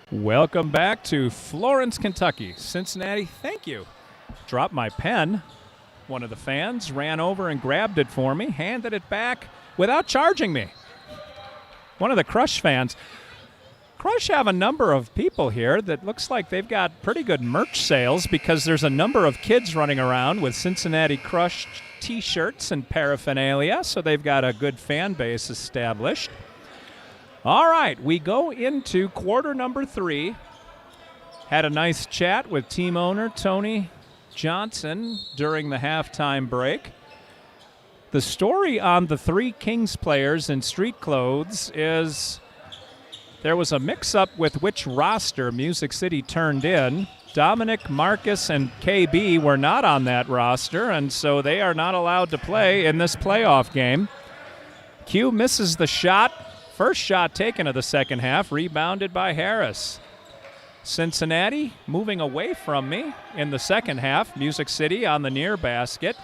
Welcome back to Florence, Kentucky. Cincinnati, thank you. Dropped my pen. One of the fans ran over and grabbed it for me, handed it back without charging me. One of the Crush fans. Crush have a number of people here that looks like they've got pretty good merch sales because there's a number of kids running around with Cincinnati Crush t-shirts and paraphernalia, so they've got a good fan base established. All right, we go into quarter number 3. Had a nice chat with team owner Tony Johnson during the halftime break. The story on the 3 Kings players in street clothes is there was a mix-up with which roster Music City turned in. Dominic, Marcus, and KB were not on that roster, and so they are not allowed to play in this playoff game. Q misses the shot. First shot taken of the second half, rebounded by Harris. Cincinnati moving away from me in the second half. Music City on the near basket.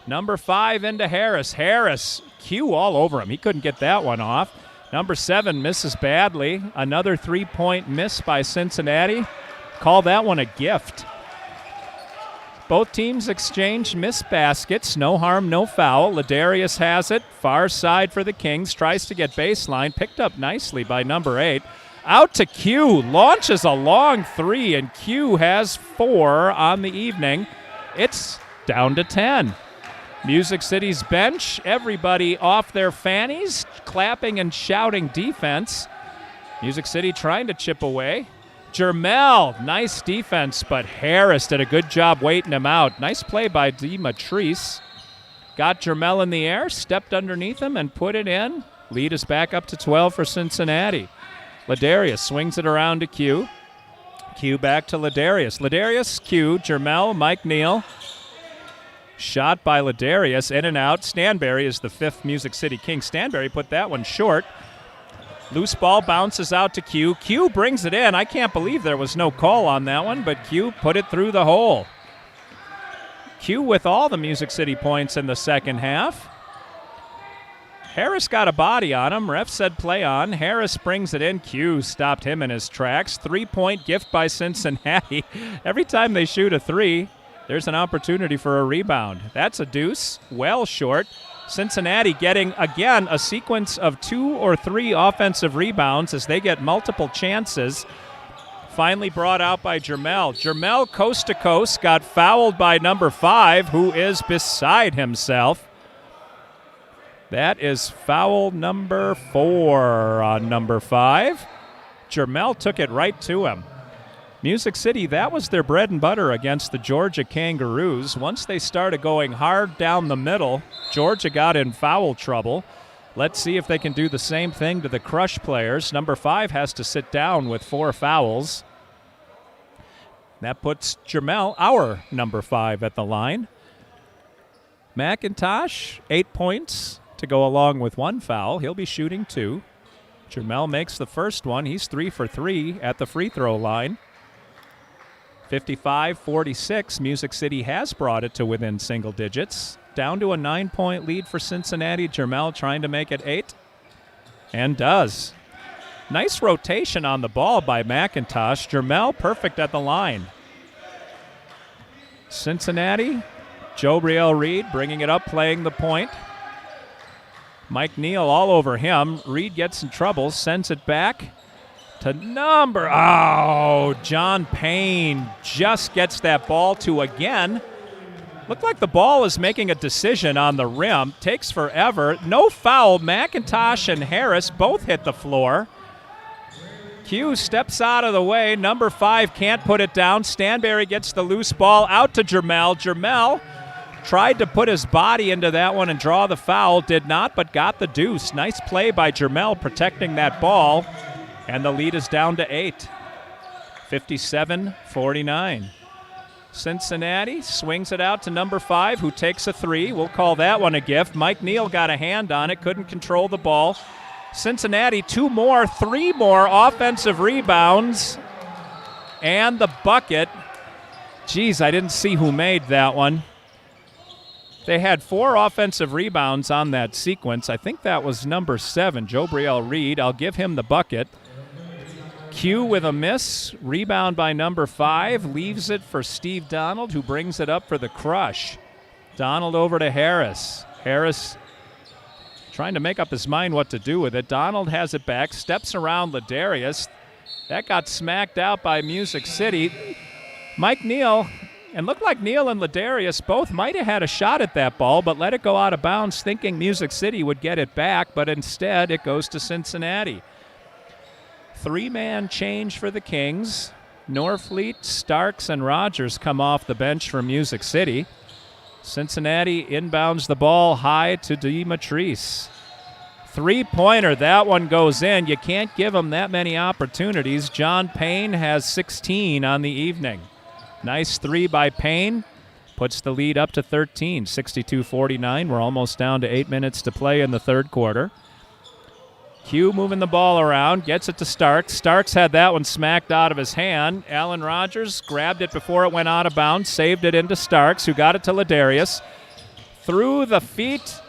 Number 5 into Harris. Harris, Q all over him. He couldn't get that one off. Number 7 misses badly. Another 3-point miss by Cincinnati. Call that one a gift. Both teams exchanged missed baskets. No harm, no foul. Ladarius has it. Far side for the Kings. Tries to get baseline. Picked up nicely by number 8. Out to Q. Launches a long 3, and Q has 4 on the evening. It's down to 10. Music City's bench, everybody off their fannies, clapping and shouting defense. Music City trying to chip away. Jermel, nice defense, but Harris did a good job waiting him out. Nice play by Matrice. Got Jermel in the air, stepped underneath him, and put it in. Lead is back up to 12 for Cincinnati. Ladarius swings it around to Q. Q back to Ladarius. Ladarius, Q, Jermel, Mike Neal. Shot by Ladarius, in and out. Stanberry is the 5th Music City King. Stanberry put that one short. Loose ball bounces out to Q. Q brings it in. I can't believe there was no call on that one, but Q put it through the hole. Q with all the Music City points in the second half. Harris got a body on him. Ref said play on. Harris brings it in. Q stopped him in his tracks. 3-point gift by Cincinnati. Every time they shoot a 3, there's an opportunity for a rebound. That's a deuce. Well short. Cincinnati getting, again, a sequence of 2 or 3 offensive rebounds as they get multiple chances. Finally brought out by Jermel. Jermel, coast to coast, got fouled by number 5, who is beside himself. That is foul number 4 on number 5. Jermel took it right to him. Music City, that was their bread and butter against the Georgia Kangaroos. Once they started going hard down the middle, Georgia got in foul trouble. Let's see if they can do the same thing to the Crush players. Number 5 has to sit down with 4 fouls. That puts Jermel, our number 5, at the line. McIntosh, 8 points to go along with 1 foul. He'll be shooting 2. Jermel makes the first one. He's 3 for 3 at the free throw line. 55-46, Music City has brought it to within single digits. Down to a 9-point lead for Cincinnati. Jermel trying to make it 8, and does. Nice rotation on the ball by McIntosh. Jermel perfect at the line. Cincinnati, Jobriel Reed bringing it up, playing the point. Mike Neal all over him. Reed gets in trouble, sends it back to John Payne just gets that ball to again. Looked like the ball is making a decision on the rim. Takes forever. No foul. McIntosh and Harris both hit the floor. Q steps out of the way. Number 5 can't put it down. Stanberry gets the loose ball out to Jermel. Jermel tried to put his body into that one and draw the foul. Did not, but got the deuce. Nice play by Jermel protecting that ball. And the lead is down to 8. 57-49. Cincinnati swings it out to number 5, who takes a 3. We'll call that one a gift. Mike Neal got a hand on it, couldn't control the ball. Cincinnati, 3 more offensive rebounds. And the bucket. Geez, I didn't see who made that one. They had 4 offensive rebounds on that sequence. I think that was number 7, Jobriel Reed. I'll give him the bucket. Q with a miss. Rebound by number 5. Leaves it for Steve Donald, who brings it up for the crush. Donald over to Harris. Harris trying to make up his mind what to do with it. Donald has it back, steps around Ladarius. That got smacked out by Music City. Mike Neal, and looked like Neal and Ladarius both might have had a shot at that ball, but let it go out of bounds thinking Music City would get it back, but instead it goes to Cincinnati. 3-man change for the Kings. Norfleet, Starks, and Rogers come off the bench for Music City. Cincinnati inbounds the ball high to DeMatrice. 3-pointer, that one goes in. You can't give him that many opportunities. John Payne has 16 on the evening. Nice 3 by Payne. Puts the lead up to 13, 62-49. We're almost down to 8 minutes to play in the third quarter. Q moving the ball around, gets it to Starks. Starks had that one smacked out of his hand. Allen Rogers grabbed it before it went out of bounds, saved it into Starks, who got it to Ladarius. Through the feet,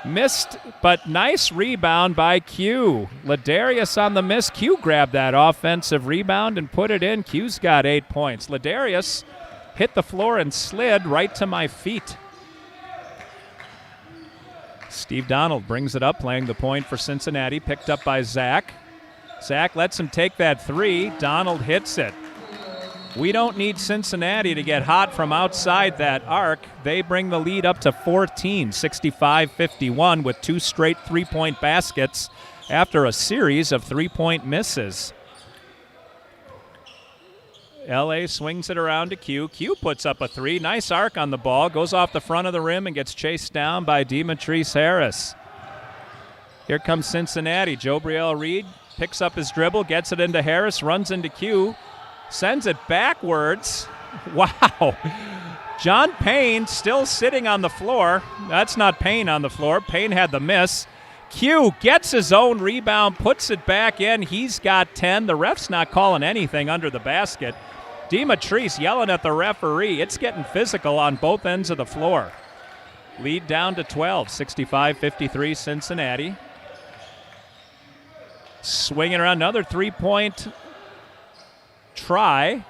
missed, but nice rebound by Q. Ladarius on the miss. Q grabbed that offensive rebound and put it in. Q's got 8 points. Ladarius hit the floor and slid right to my feet. Steve Donald brings it up, playing the point for Cincinnati, picked up by Zach. Zach lets him take that 3. Donald hits it. We don't need Cincinnati to get hot from outside that arc. They bring the lead up to 14, 65-51, with 2 straight 3-point baskets after a series of 3-point misses. LA swings it around to Q. Q puts up a 3. Nice arc on the ball. Goes off the front of the rim and gets chased down by DeMatrice Harris. Here comes Cincinnati. Jobriel Reed picks up his dribble, gets it into Harris, runs into Q, sends it backwards. Wow. John Payne still sitting on the floor. That's not Payne on the floor. Payne had the miss. Q gets his own rebound, puts it back in. He's got 10. The ref's not calling anything under the basket. DeMatrice yelling at the referee. It's getting physical on both ends of the floor. Lead down to 12, 65-53 Cincinnati. Swinging around, another 3-point try.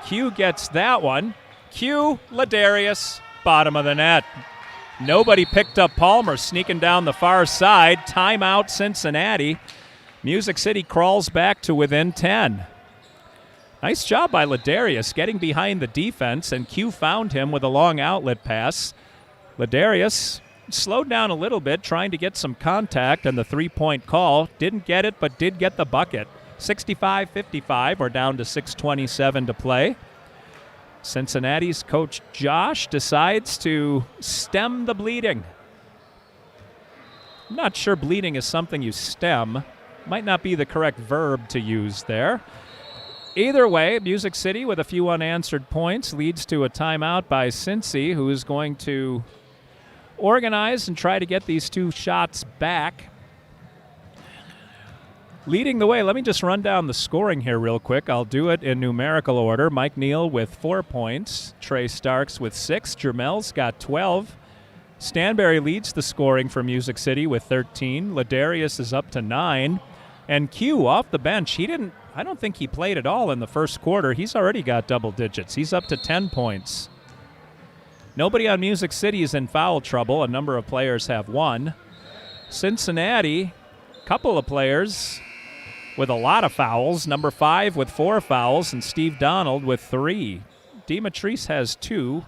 Q gets that one. Q, Ladarius, bottom of the net. Nobody picked up Palmer, sneaking down the far side. Timeout Cincinnati. Music City crawls back to within 10. Nice job by Ladarius getting behind the defense, and Q found him with a long outlet pass. Ladarius slowed down a little bit, trying to get some contact, and the 3-point call. Didn't get it, but did get the bucket. 65-55, we're down to 6:27 to play. Cincinnati's coach Josh decides to stem the bleeding. I'm not sure bleeding is something you stem. Might not be the correct verb to use there. Either way, Music City with a few unanswered points leads to a timeout by Cincy, who is going to organize and try to get these 2 shots back. Leading the way, let me just run down the scoring here real quick. I'll do it in numerical order. Mike Neal with 4 points. Trey Starks with 6. Jermel's got 12. Stanberry leads the scoring for Music City with 13. Ladarius is up to 9. And Q off the bench. I don't think he played at all in the first quarter. He's already got double digits. He's up to 10 points. Nobody on Music City is in foul trouble. A number of players have 1. Cincinnati, couple of players with a lot of fouls. Number 5 with 4 fouls, and Steve Donald with 3. DeMatrice has 2.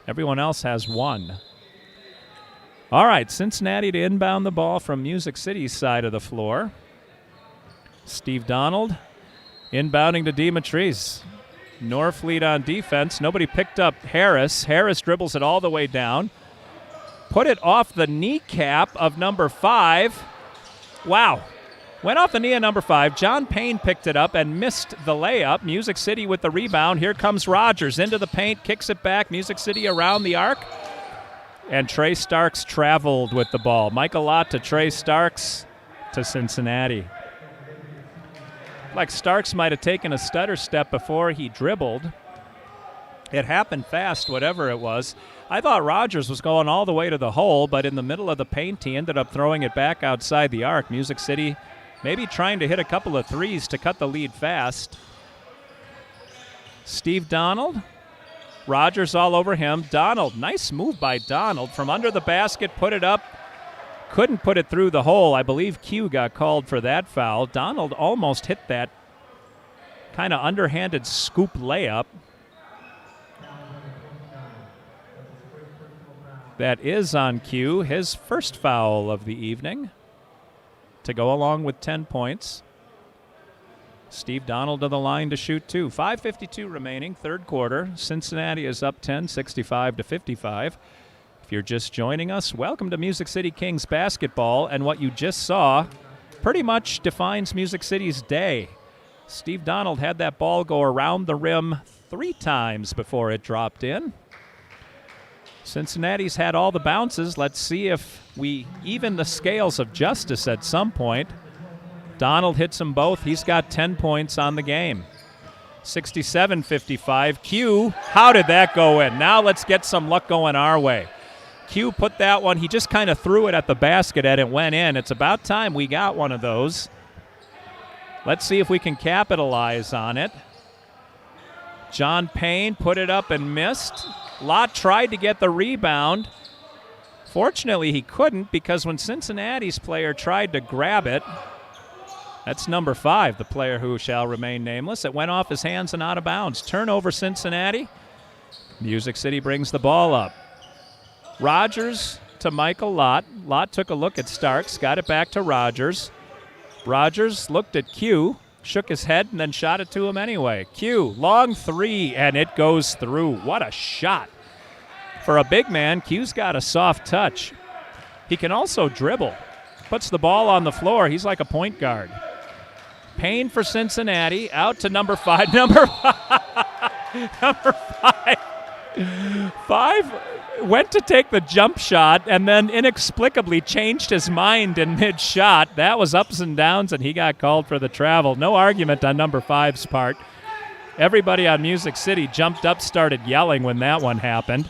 Everyone else has 1. All right, Cincinnati to inbound the ball from Music City's side of the floor. Steve Donald inbounding to DeMatrice. Norfleet on defense. Nobody picked up Harris. Harris dribbles it all the way down. Put it off the kneecap of number 5. Wow. Went off the knee of number 5. John Payne picked it up and missed the layup. Music City with the rebound. Here comes Rogers into the paint, kicks it back. Music City around the arc. And Trey Starks traveled with the ball. Michael Lott to Trey Starks to Cincinnati. Like Starks might have taken a stutter step before he dribbled. It happened fast, whatever it was. I thought Rogers was going all the way to the hole, but in the middle of the paint, he ended up throwing it back outside the arc. Music City Maybe trying to hit a couple of threes to cut the lead fast. Steve Donald. Rogers all over him. Donald, nice move by Donald. From under the basket, put it up. Couldn't put it through the hole. I believe Q got called for that foul. Donald almost hit that kind of underhanded scoop layup. That is on Q, his first foul of the evening, to go along with 10 points. Steve Donald to the line to shoot 2. 5:52 remaining, third quarter. Cincinnati is up 10, 65-55. If you're just joining us, welcome to Music City Kings basketball, and what you just saw pretty much defines Music City's day. Steve Donald had that ball go around the rim 3 times before it dropped in. Cincinnati's had all the bounces. Let's see if we even the scales of justice at some point. Donald hits them both. He's got 10 points on the game. 67-55. Q, how did that go in? Now let's get some luck going our way. Q put that one, he just kind of threw it at the basket and it went in. It's about time we got one of those. Let's see if we can capitalize on it. John Payne put it up and missed. Lott tried to get the rebound. Fortunately, he couldn't, because when Cincinnati's player tried to grab it, that's number 5, the player who shall remain nameless, it went off his hands and out of bounds. Turnover, Cincinnati. Music City brings the ball up. Rogers to Michael Lott. Lott took a look at Starks, got it back to Rogers. Rogers looked at Q, shook his head, and then shot it to him anyway. Q, long 3, and it goes through. What a shot. For a big man, Q's got a soft touch. He can also dribble. Puts the ball on the floor. He's like a point guard. Payne for Cincinnati, out to number 5. Number 5. 5 went to take the jump shot and then inexplicably changed his mind in mid-shot. That was ups and downs, and he got called for the travel. No argument on number 5's part. Everybody on Music City jumped up, started yelling when that one happened.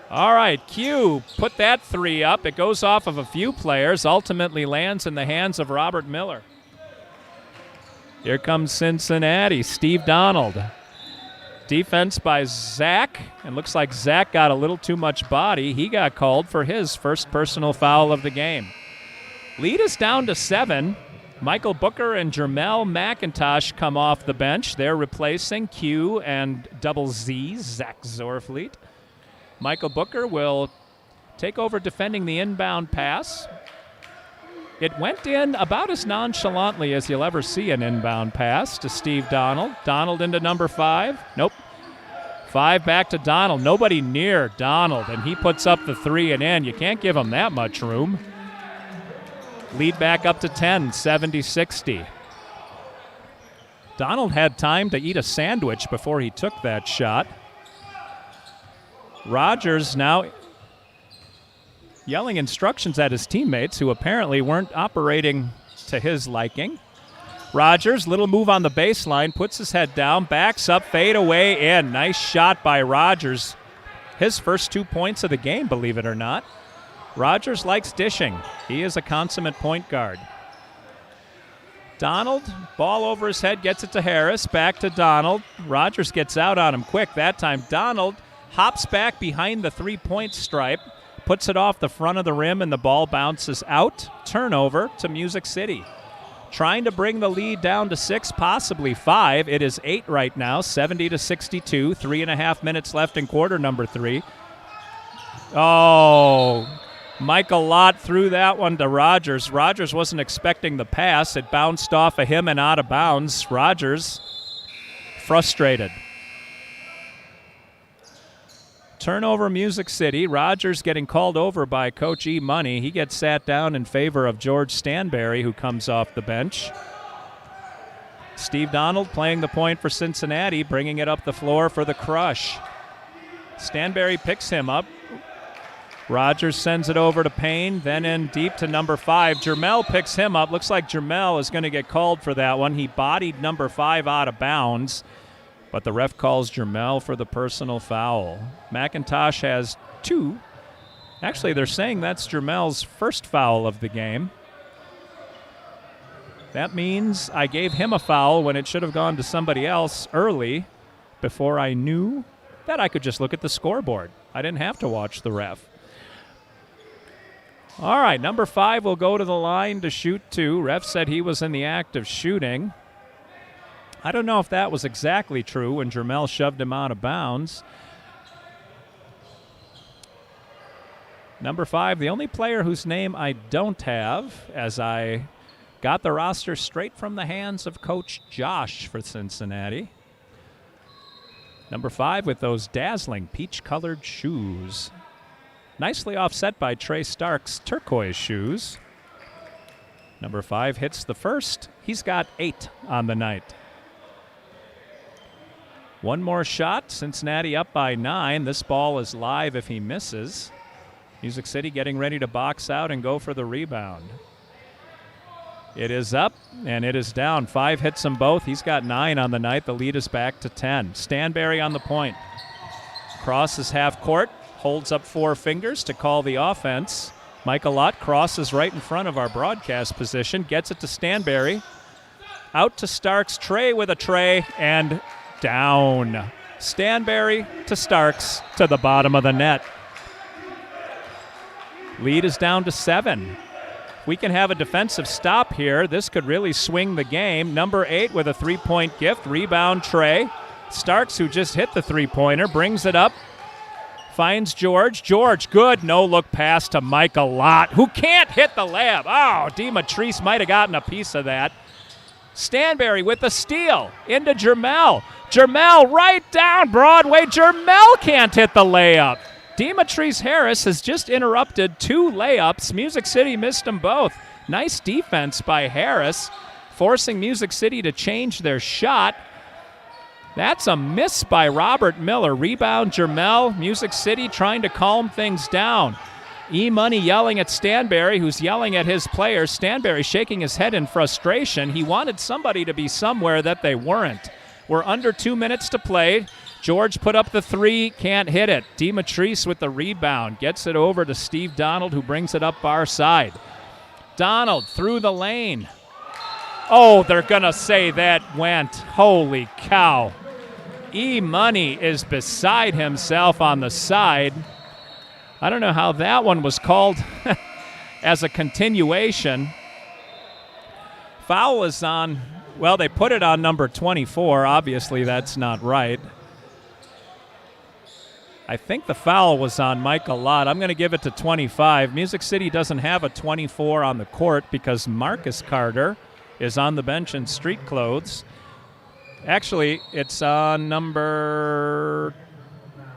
All right, Q put that 3 up. It goes off of a few players, ultimately lands in the hands of Robert Miller. Here comes Cincinnati, Steve Donald. Defense by Zach, and looks like Zach got a little too much body. He got called for his first personal foul of the game. Lead is down to 7. Michael Booker and Jermel McIntosh come off the bench. They're replacing Q and Double Z, Zach Zorfleet. Michael Booker will take over defending the inbound pass. It went in about as nonchalantly as you'll ever see an inbound pass to Steve Donald. Donald into number 5. Nope. 5 back to Donald. Nobody near Donald, and he puts up the 3 and in. You can't give him that much room. Lead back up to 10, 70-60. Donald had time to eat a sandwich before he took that shot. Rogers now yelling instructions at his teammates, who apparently weren't operating to his liking. Rogers, little move on the baseline, puts his head down, backs up, fade away in. Nice shot by Rogers. His first 2 points of the game, believe it or not. Rogers likes dishing. He is a consummate point guard. Donald, ball over his head, gets it to Harris, back to Donald. Rogers gets out on him quick that time. Donald hops back behind the three-point stripe, puts it off the front of the rim, and the ball bounces out. Turnover to Music City. Trying to bring the lead down to 6, possibly 5. It is 8 right now, 70-62. 3.5 minutes left in quarter number 3. Oh, Michael Lott threw that one to Rogers. Rogers wasn't expecting the pass. It bounced off of him and out of bounds. Rogers frustrated. Turnover, Music City. Rogers getting called over by Coach E. Money. He gets sat down in favor of George Stanberry, who comes off the bench. Steve Donald playing the point for Cincinnati, bringing it up the floor for the Crush. Stanberry picks him up. Rogers sends it over to Payne, then in deep to number 5. Jermel picks him up. Looks like Jermel is going to get called for that one. He bodied number 5 out of bounds, but the ref calls Jermel for the personal foul. McIntosh has 2. Actually, they're saying that's Jermel's first foul of the game. That means I gave him a foul when it should have gone to somebody else early before I knew that I could just look at the scoreboard. I didn't have to watch the ref. All right, number 5 will go to the line to shoot 2. Ref said he was in the act of shooting. I don't know if that was exactly true when Jermel shoved him out of bounds. Number 5, the only player whose name I don't have, as I got the roster straight from the hands of Coach Josh for Cincinnati. Number 5 with those dazzling peach-colored shoes. Nicely offset by Trey Stark's turquoise shoes. Number 5 hits the first. He's got 8 on the night. One more shot. Cincinnati up by 9. This ball is live if he misses. Music City getting ready to box out and go for the rebound. It is up and it is down. 5 hits them both. He's got 9 on the night. The lead is back to 10. Stanberry on the point. Crosses half court. Holds up 4 fingers to call the offense. Michael Lott crosses right in front of our broadcast position. Gets it to Stanberry. Out to Starks. Trey with a tray and down. Stanberry to Starks to the bottom of the net. Lead is down to 7. We can have a defensive stop here. This could really swing the game. Number 8 with a 3-point gift. Rebound Trey. Starks, who just hit the 3-pointer, brings it up. Finds George. George, good no-look pass to Michael Lott, who can't hit the layup. Oh, Demetrice might have gotten a piece of that. Stanberry with the steal into Jermel. Jermel right down Broadway. Jermel can't hit the layup. Demetrice Harris has just interrupted 2 layups. Music City missed them both. Nice defense by Harris, forcing Music City to change their shot. That's a miss by Robert Miller. Rebound Jermel. Music City trying to calm things down. E-Money yelling at Stanberry, who's yelling at his players. Stanberry shaking his head in frustration. He wanted somebody to be somewhere that they weren't. We're under 2 minutes to play. George put up the 3, can't hit it. Demetrice with the rebound. Gets it over to Steve Donald, who brings it up our side. Donald through the lane. Oh, they're going to say that went. Holy cow. E-Money is beside himself on the side. I don't know how that one was called as a continuation. Foul is on, well, they put it on number 24. Obviously, that's not right. I think the foul was on Michael Lott. I'm going to give it to 25. Music City doesn't have a 24 on the court because Marcus Carter is on the bench in street clothes. Actually, it's on number,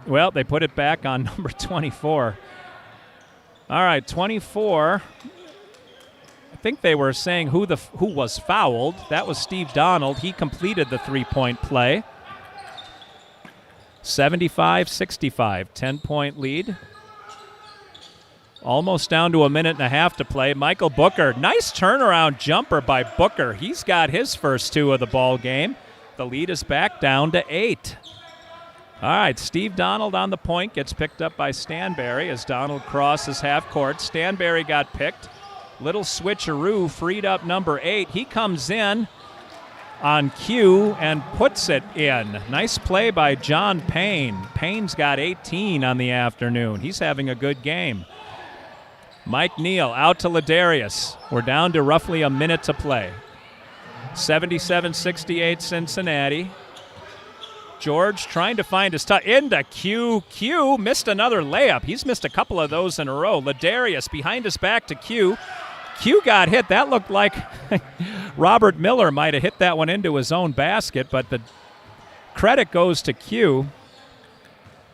well, they put it back on number 24. All right, 24. I think they were saying who was fouled. That was Steve Donald. He completed the 3-point play. 75-65, 10-point lead. Almost down to a minute and a half to play. Michael Booker, nice turnaround jumper by Booker. He's got his first 2 of the ball game. The lead is back down to 8. All right, Steve Donald on the point, gets picked up by Stanberry as Donald crosses half court. Stanberry got picked. Little switcheroo, freed up number 8. He comes in on cue and puts it in. Nice play by John Payne. Payne's got 18 on the afternoon. He's having a good game. Mike Neal out to Ladarius. We're down to roughly a minute to play. 77-68 Cincinnati. George trying to find his touch into Q. Q missed another layup. He's missed a couple of those in a row. Ladarius behind his back to Q. Q got hit. That looked like Robert Miller might have hit that one into his own basket, but the credit goes to Q.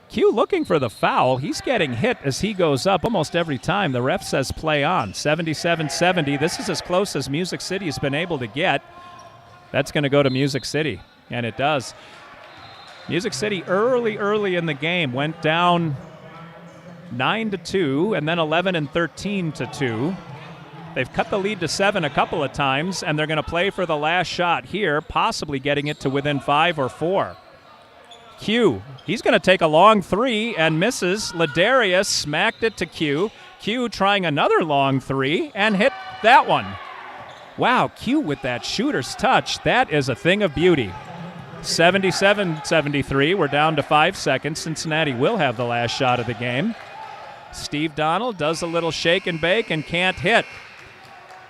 Q looking for the foul. He's getting hit as he goes up almost every time. The ref says play on. 77-70. This is as close as Music City has been able to get. That's going to go to Music City, and it does. Music City early in the game went down 9-2 and then 11 and 13-2. They've cut the lead to 7 a couple of times, and they're going to play for the last shot here, possibly getting it to within 5 or 4. Q, he's going to take a long 3 and misses. Ladarius smacked it to Q. Q trying another long 3 and hit that one. Wow, Q with that shooter's touch. That is a thing of beauty. 77-73. We're down to 5 seconds. Cincinnati will have the last shot of the game. Steve Donald does a little shake and bake and can't hit.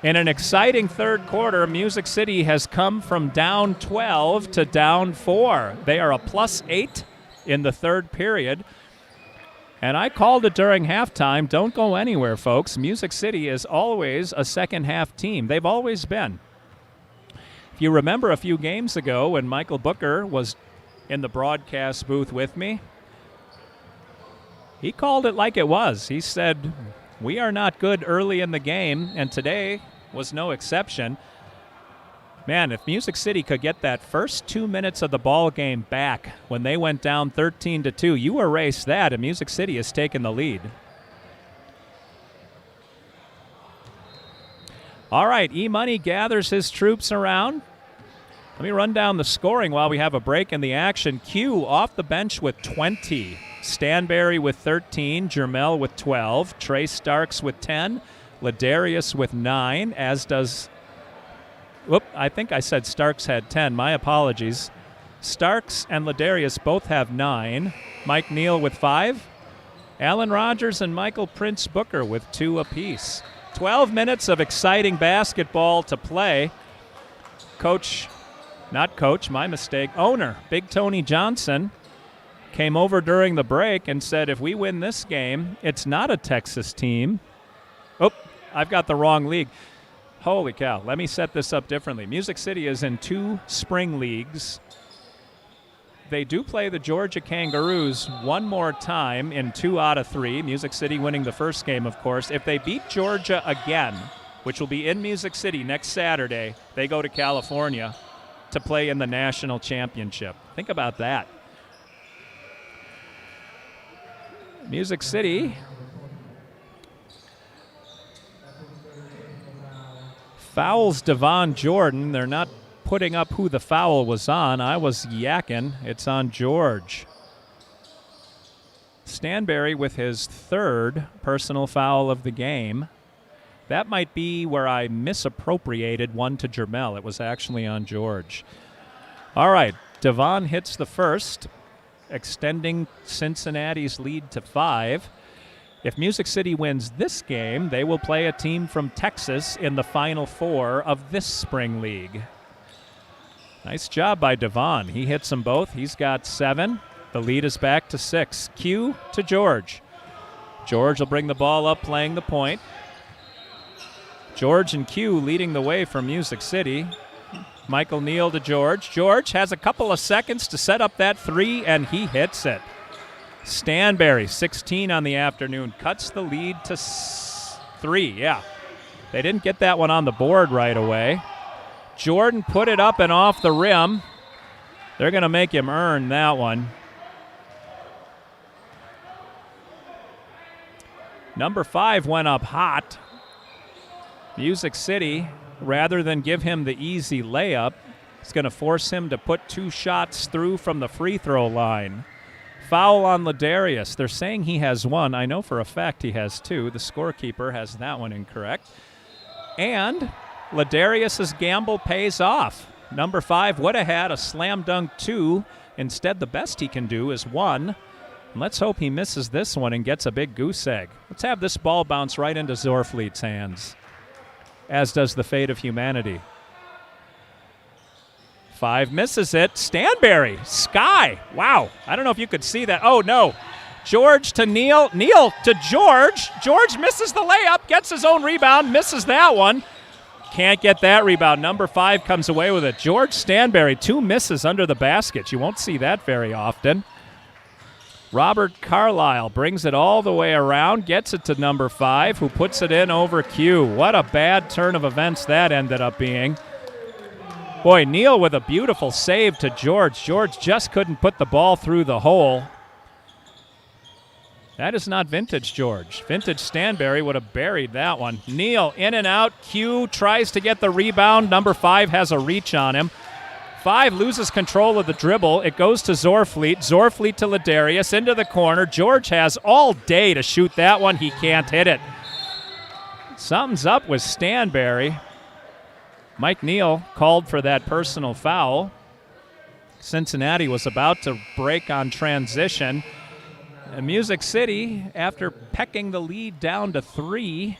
In an exciting third quarter, Music City has come from down 12 to down 4. They are a +8 in the third period. And I called it during halftime. Don't go anywhere, folks. Music City is always a second-half team. They've always been. If you remember a few games ago when Michael Booker was in the broadcast booth with me, he called it like it was. He said, we are not good early in the game, and today was no exception. Man, if Music City could get that first 2 minutes of the ball game back when they went down 13-2, you erase that, and Music City has taken the lead. All right, E-Money gathers his troops around. Let me run down the scoring while we have a break in the action. Q off the bench with 20. Stanberry with 13. Jermel with 12. Trey Starks with 10. Ladarius with 9, as does... I think I said Starks had 10. My apologies. Starks and Ladarius both have 9. Mike Neal with 5. Alan Rogers and Michael Prince Booker with 2 apiece. 12 minutes of exciting basketball to play. Owner Big Tony Johnson came over during the break and said, if we win this game, it's not a Texas team. I've got the wrong league. Holy cow, let me set this up differently. Music City is in 2 spring leagues. They do play the Georgia Kangaroos one more time in 2 out of 3. Music City winning the first game, of course. If they beat Georgia again, which will be in Music City next Saturday, they go to California to play in the national championship. Think about that. Music City fouls Devon Jordan. They're not putting up who the foul was on. I was yakking. It's on George. Stanberry with his 3rd personal foul of the game. That might be where I misappropriated one to Jermel. It was actually on George. All right, Devon hits the first, extending Cincinnati's lead to 5. If Music City wins this game, they will play a team from Texas in the Final Four of this spring league. Nice job by Devon. He hits them both. He's got 7. The lead is back to 6. Q to George. George will bring the ball up, playing the point. George and Q leading the way for Music City. Michael Neal to George. George has a couple of seconds to set up that 3, and he hits it. Stanberry, 16 on the afternoon, cuts the lead to 3. Yeah, they didn't get that one on the board right away. Jordan put it up and off the rim. They're going to make him earn that one. Number 5 went up hot. Music City, rather than give him the easy layup, is going to force him to put 2 shots through from the free throw line. Foul on Ladarius. They're saying he has 1. I know for a fact he has 2. The scorekeeper has that one incorrect. And Ladarius's gamble pays off. Number 5 would have had a slam dunk 2. Instead, the best he can do is 1. And let's hope he misses this one and gets a big goose egg. Let's have this ball bounce right into Zorfleet's hands, as does the fate of humanity. 5 misses it. Stanberry, sky. Wow. I don't know if you could see that. Oh, no. George to Neal. Neal to George. George misses the layup, gets his own rebound, misses that one. Can't get that rebound. Number 5 comes away with it. George Stanberry, 2 misses under the basket. You won't see that very often. Robert Carlisle brings it all the way around, gets it to number 5, who puts it in over Q. What a bad turn of events that ended up being. Boy, Neal with a beautiful save to George. George just couldn't put the ball through the hole. That is not vintage George. Vintage Stanberry would have buried that one. Neal in and out. Q tries to get the rebound. Number 5 has a reach on him. 5 loses control of the dribble. It goes to Zorfleet. Zorfleet to Ladarius into the corner. George has all day to shoot that one. He can't hit it. Something's up with Stanberry. Mike Neal called for that personal foul. Cincinnati was about to break on transition. And Music City, after pecking the lead down to 3,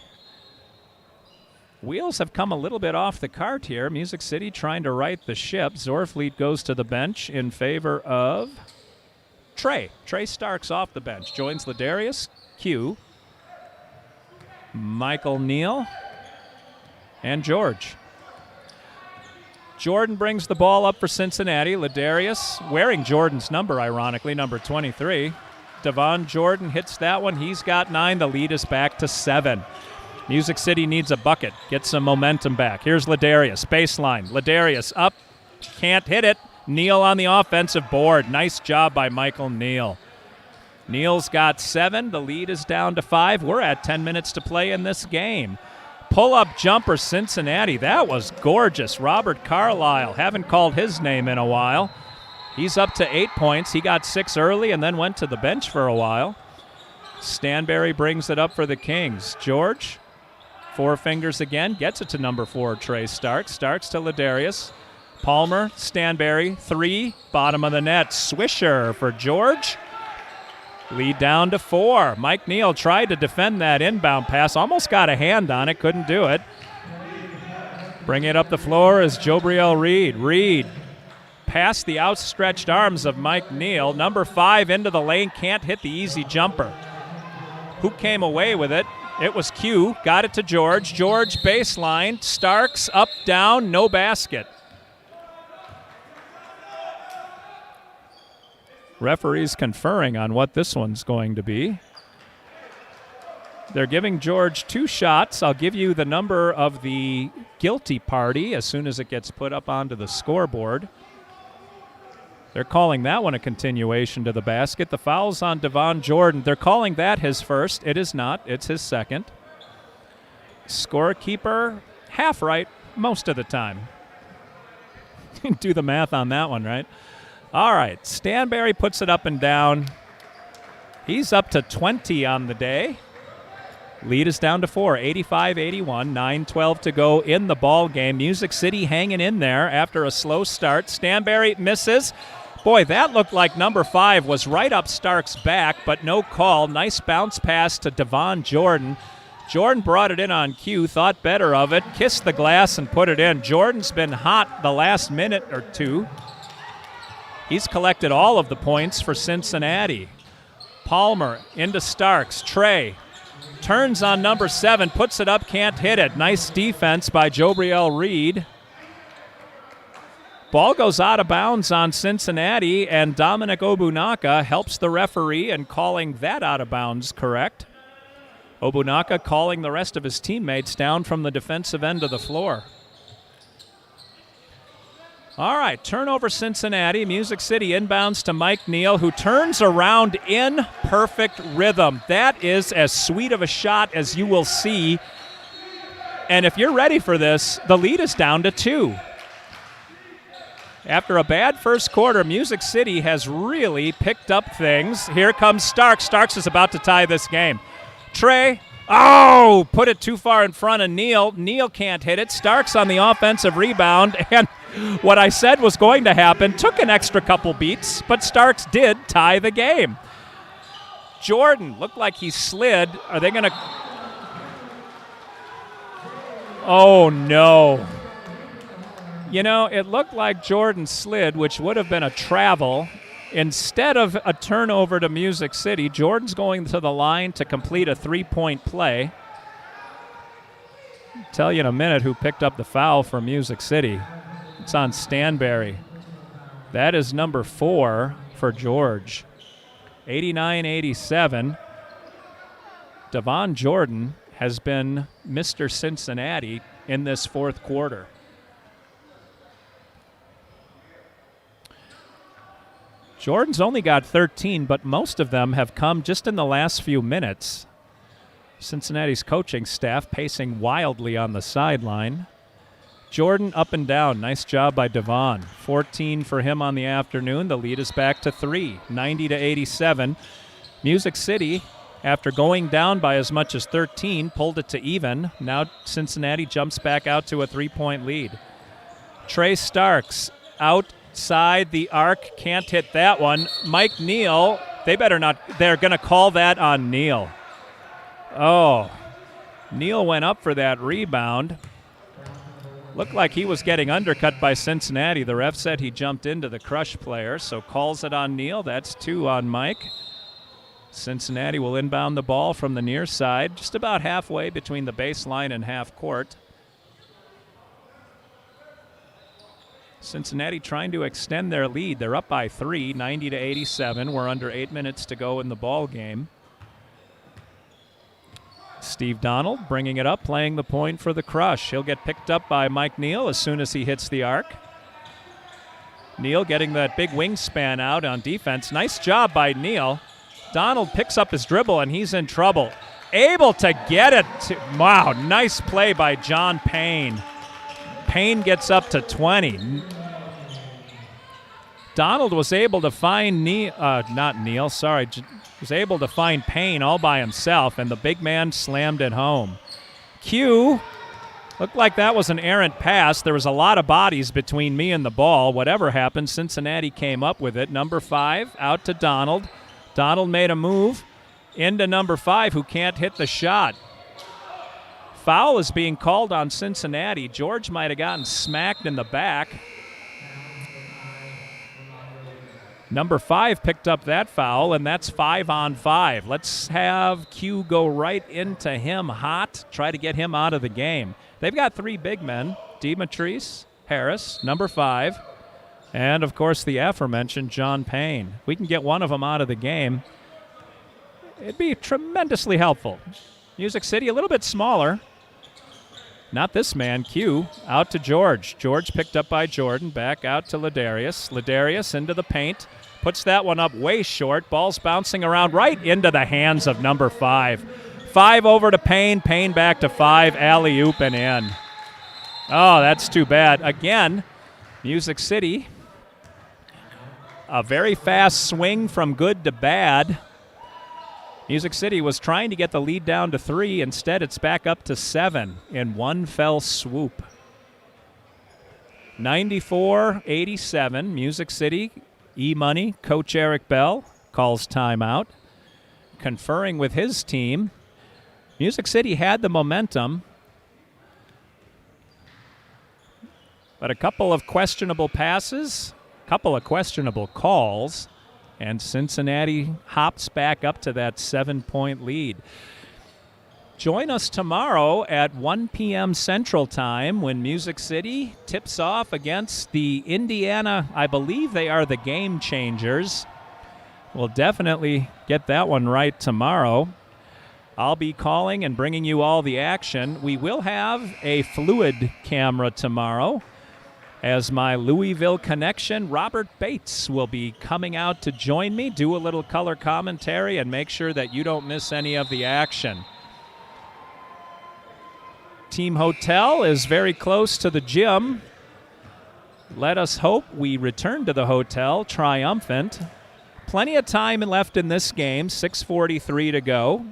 wheels have come a little bit off the cart here. Music City trying to right the ship. Zorfleet goes to the bench in favor of Trey. Trey Starks off the bench. Joins Ladarius, Q, Michael Neal, and George. Jordan brings the ball up for Cincinnati. Ladarius, wearing Jordan's number, ironically, number 23. Devon Jordan hits that one. He's got 9. The lead is back to 7. Music City needs a bucket. Get some momentum back. Here's Ladarius. Baseline. Ladarius up. Can't hit it. Neal on the offensive board. Nice job by Michael Neal. Neal's got 7. The lead is down to 5. We're at 10 minutes to play in this game. Pull-up jumper, Cincinnati. That was gorgeous. Robert Carlisle. Haven't called his name in a while. He's up to 8 points. He got 6 early and then went to the bench for a while. Stanberry brings it up for the Kings. George, 4 fingers again, gets it to number 4, Trey Starks. Starks to Ladarius. Palmer, Stanberry, 3, bottom of the net. Swisher for George. Lead down to 4. Mike Neal tried to defend that inbound pass. Almost got a hand on it, couldn't do it. Bring it up the floor is Jobriel Reed. Reed past the outstretched arms of Mike Neal. Number 5 into the lane, can't hit the easy jumper. Who came away with it? It was Q. Got it to George. George baseline. Starks up, down, no basket. Referees conferring on what this one's going to be. They're giving George 2 shots. I'll give you the number of the guilty party as soon as it gets put up onto the scoreboard. They're calling that one a continuation to the basket. The foul's on Devon Jordan. They're calling that his first. It is not. It's his second. Scorekeeper, half right most of the time. Do the math on that one, right? All right, Stanberry puts it up and down. He's up to 20 on the day. Lead is down to 4, 85-81, 9:12 to go in the ball game. Music City hanging in there after a slow start. Stanberry misses. Boy, that looked like number 5 was right up Stark's back, but no call. Nice bounce pass to Devon Jordan. Jordan brought it in on cue, thought better of it, kissed the glass and put it in. Jordan's been hot the last minute or two. He's collected all of the points for Cincinnati. Palmer into Starks. Trey turns on number 7, puts it up, can't hit it. Nice defense by Jobriel Reed. Ball goes out of bounds on Cincinnati, and Dominic Obunaka helps the referee in calling that out of bounds correct. Obunaka calling the rest of his teammates down from the defensive end of the floor. All right, turnover Cincinnati. Music City inbounds to Mike Neal, who turns around in perfect rhythm. That is as sweet of a shot as you will see. And if you're ready for this, the lead is down to 2. After a bad first quarter, Music City has really picked up things. Here comes Starks. Starks is about to tie this game. Trey, put it too far in front of Neal. Neal can't hit it. Starks on the offensive rebound, and what I said was going to happen took an extra couple beats, but Starks did tie the game. Jordan looked like he slid. Are they going to... Oh, no. You know, it looked like Jordan slid, which would have been a travel. Instead of a turnover to Music City, Jordan's going to the line to complete a 3-point play. I'll tell you in a minute who picked up the foul for Music City. It's on Stanberry. That is number 4 for George. 89-87. Devon Jordan has been Mr. Cincinnati in this fourth quarter. Jordan's only got 13, but most of them have come just in the last few minutes. Cincinnati's coaching staff pacing wildly on the sideline. Jordan up and down. Nice job by Devon. 14 for him on the afternoon. The lead is back to 3, 90-87. Music City after going down by as much as 13, pulled it to even. Now Cincinnati jumps back out to a 3-point lead. Trey Starks outside the arc, can't hit that one. Mike Neal, they're going to call that on Neal. Oh, Neal went up for that rebound. Looked like he was getting undercut by Cincinnati. The ref said he jumped into the crush player, so calls it on Neal. That's 2 on Mike. Cincinnati will inbound the ball from the near side, just about halfway between the baseline and half court. Cincinnati trying to extend their lead. They're up by 3, 90-87. We're under 8 minutes to go in the ball game. Steve Donald bringing it up, playing the point for the Crush. He'll get picked up by Mike Neal as soon as he hits the arc. Neal getting that big wingspan out on defense. Nice job by Neal. Donald picks up his dribble, and he's in trouble. Able to get it. Wow, nice play by John Payne. Payne gets up to 20. Donald was able to find was able to find Payne all by himself, and the big man slammed it home. Q looked like that was an errant pass. There was a lot of bodies between me and the ball. Whatever happened, Cincinnati came up with it. Number 5 out to Donald. Donald made a move into number 5, who can't hit the shot. Foul is being called on Cincinnati. George might have gotten smacked in the back. Number 5 picked up that foul, and that's 5 on 5. Let's have Q go right into him hot, try to get him out of the game. They've got 3 big men, Demetrice, Harris, number 5, and, of course, the aforementioned John Payne. We can get one of them out of the game. It'd be tremendously helpful. Music City a little bit smaller. Not this man, Q, out to George. George picked up by Jordan, back out to Ladarius. Ladarius into the paint, puts that one up way short. Ball's bouncing around right into the hands of number 5. 5 over to Payne, Payne back to 5, alley-oop and in. Oh, that's too bad. Again, Music City, a very fast swing from good to bad. Music City was trying to get the lead down to 3. Instead, it's back up to 7 in one fell swoop. 94-87, Music City, E-Money, Coach Eric Bell calls timeout. Conferring with his team, Music City had the momentum, but a couple of questionable passes, a couple of questionable calls, and Cincinnati hops back up to that 7-point lead. Join us tomorrow at 1 p.m. Central Time when Music City tips off against the Indiana, I believe they are the Game Changers. We'll definitely get that one right tomorrow. I'll be calling and bringing you all the action. We will have a fluid camera tomorrow, as my Louisville connection, Robert Bates, will be coming out to join me, do a little color commentary, and make sure that you don't miss any of the action. Team Hotel is very close to the gym. Let us hope we return to the hotel triumphant. Plenty of time left in this game, 6:43 to go.